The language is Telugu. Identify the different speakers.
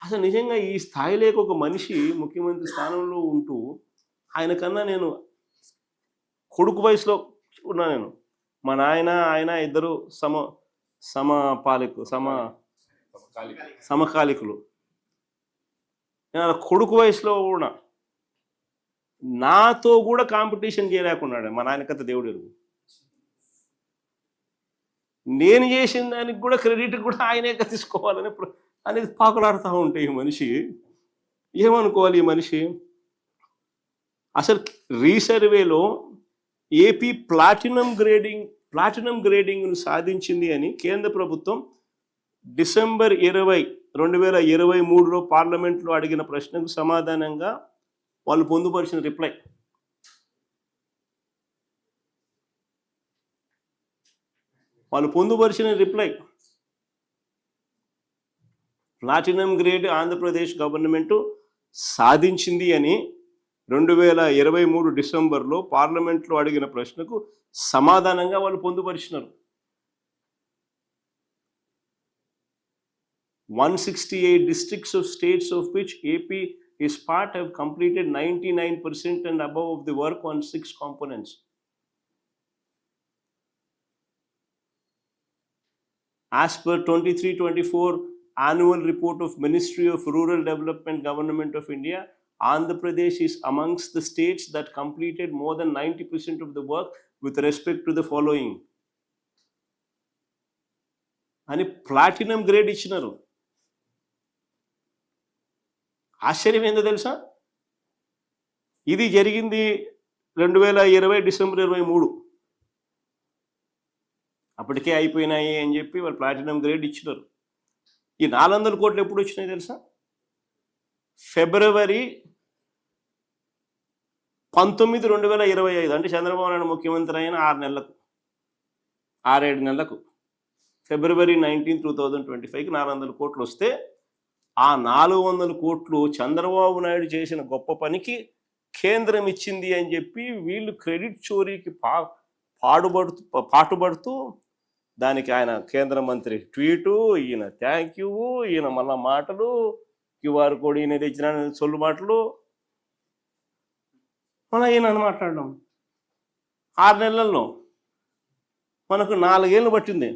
Speaker 1: అసలు నిజంగా ఈ స్థాయిలోకి ఒక మనిషి ముఖ్యమంత్రి స్థానంలో ఉంటూ ఆయన కన్నా నేను కొడుకు వయసులో ఉన్నా నేను. మా నాయన ఆయన ఇద్దరు సమకాలికులు. నేను కొడుకు వయసులో ఉన్నా. నాతో కూడా కాంపిటీషన్ చేయలేకున్నాడు మా నాయన కథ దేవుడు ఎరుగు. నేను చేసిన దానికి కూడా క్రెడిట్ కూడా ఆయనే తీసుకోవాలని అనేది పాకులాడుతూ ఉంటే ఈ మనిషి ఏమనుకోవాలి? ఈ మనిషి అసలు రీసర్వేలో ఏపీ ప్లాటినం గ్రేడింగ్ను సాధించింది అని కేంద్ర ప్రభుత్వం డిసెంబర్ 20, 2023లో పార్లమెంట్లో అడిగిన ప్రశ్నకు సమాధానంగా వాళ్ళు పొందుపరిచిన reply. Platinum grade Andhra Pradesh government సాధించింది అని 2023 డిసెంబర్లో పార్లమెంట్లో అడిగిన ప్రశ్నకు సమాధానంగా వాళ్ళు పొందుపరిచినారు. 168 districts of states of which AP is part have completed 99% and above of the work on 6 components. As per 23-24 annual report of Ministry of Rural Development Government of India, Andhra Pradesh is amongst the states that completed more than 90% of the work with respect to the following. అని ప్లాటినం గ్రేడ్ ఇచ్చినారు. ఆశ్చర్యం ఏందో తెలుసా? ఇది జరిగింది 2020 డిసెంబర్ 23. అప్పటికే అయిపోయినాయి అని చెప్పి వాళ్ళు ప్లాటినం గ్రేడ్ ఇచ్చినారు. ఈ 400 కోట్లు ఎప్పుడు వచ్చినాయి తెలుసా? ఫిబ్రవరి 19, 2025 అంటే చంద్రబాబు నాయుడు ముఖ్యమంత్రి అయిన 6-7 నెలలకు ఫిబ్రవరి 19, 2025కి 400 కోట్లు వస్తే ఆ 400 కోట్లు చంద్రబాబు నాయుడు చేసిన గొప్ప పనికి కేంద్రం ఇచ్చింది అని చెప్పి వీళ్ళు క్రెడిట్ చోరీకి పాటుపడుతూ దానికి ఆయన కేంద్ర మంత్రి ట్వీటు, ఈయన థ్యాంక్ యూ, ఈయన మళ్ళా మాటలు, క్యూఆర్ కోడ్ ఈయన తెచ్చిన సొల్లు మాటలు, మళ్ళీ ఈయన మాట్లాడడం. 6 నెలల్లో మనకు 4 ఏళ్ళు పట్టింది.